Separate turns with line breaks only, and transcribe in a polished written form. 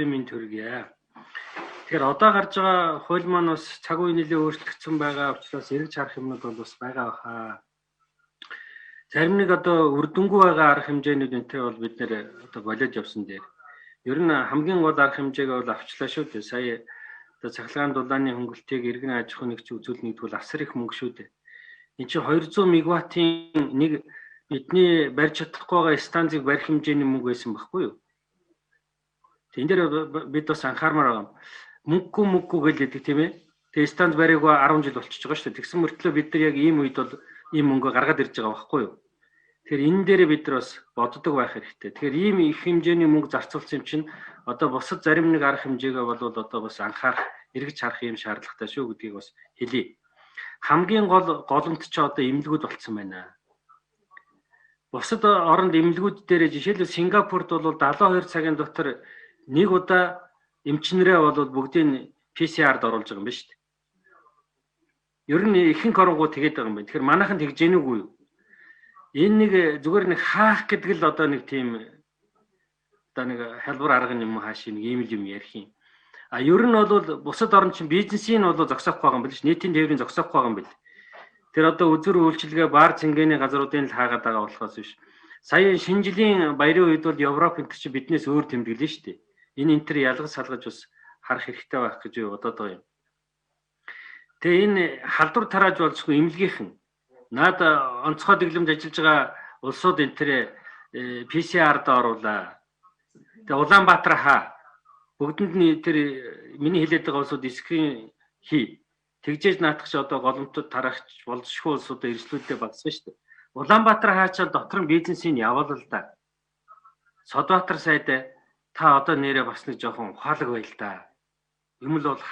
минь төргийа. Тэгэхээр одоо гарч байгаа хууль маань бас цаг үе нэлээд өөрчлөгдсөн байгаа учраас эргэж харах юмнууд бол бас байгаа баха. Зарим нэг одоо үр дүнгүй байгаа арга хэмжээнүүд энтэй бол бид нэр одоо болоод явсан дээр. Ер нь хамгийн гол арга хэмжээгээ бол авчлаа шүү дээ. Сая одоо цахилгаан дулааны хөнгөлтийг иргэн аж ахуйн нэгж үзүүлнэ гэдэг бол асар их мөнгө шүү дээ. Энд чинь 200 мегаваттын нэг бидний барьж чадахгүй байгаа станцыг барих хэмжээний мөнгө байсан байхгүй юу? Тэн дээр бид бас анхаармаар байгаа. Мөнгөгүй гэлээдэг тийм ээ. Тэгээ станц бариагүй 10 жил болчихж байгаа шүү дээ. Тэгсэн мөртлөө бид нар яг ийм үед бол ийм мөнгө гаргаад ирж байгаа байхгүй юу? Тэгэхээр энэ дээр бид нар бас боддог байх хэрэгтэй. Тэгэхээр ийм их хэмжээний мөнгө зарцуулсан юм чинь одоо бусад зарим нэг арга хэмжээгээ бол одоо бас анхаарах, эргэж харах юм шаардлагатай шүү гэдгийг бас хэлье. Хамгийн голомт ч одоо эмнэлгүүд болцсон байна. Бусад оронд эмнэлгүүд дээр жишээлбэл Сингапурт бол 72 цагийн дотор нэг удаа эмчнэрээ бол бүгдийг PCR-д оруулж байгаа юм байна шүү дээ. Ер нь ихэнх оронгууд тэгээд байгаа юм байна. Тэгэхээр манайхан тэгж ийнүгүй юу? Энэ нэг зүгээр нэг хаах гэдэг л одоо нэг тийм одоо нэг хэлбэр арга юм хаашийн нэг ийм л юм ярих юм. А ер нь бол бусад орн чинь бизнесийн бол зогсоохгүй байгаа юм биш, нийтийн тээврийн зогсоохгүй байгаа юм бэл. Тэр одоо үзүр үйлчилгээ бар цэнгэний газруудын л хаагаад байгаа болохоос биш. Сая шинэ жилийн баярын үед бол Европ энэ чинь биднээс өөр тэмдэглэн шүү дээ. Энэ энтер ялгаж салгаж бас харах хэрэгтэй байх гэж бодоод байгаа юм. Тэгээ энэ халдвар тарааж болцгүй эмнэлгийнхэн наад онцгой дэглэмж ажиллаж байгаа улсууд энтерээ PCR-д оруулаа. Тэгээ Улаанбаатар хаа бүгдэнд нь тэр миний хэлээд байгаа улсууд скрин хий. Тэгжээж наадах чи одоо голомтод тарахч болзошгүй улсуудаа эрсдлүүдтэй багссан шүү дээ. Улаанбаатар хаачаад дотор нь бизнесийг явуул л да. Содбаатар сайд та одоо нэрээ бас нэг жоохон ухаалаг байл да. Юм л бол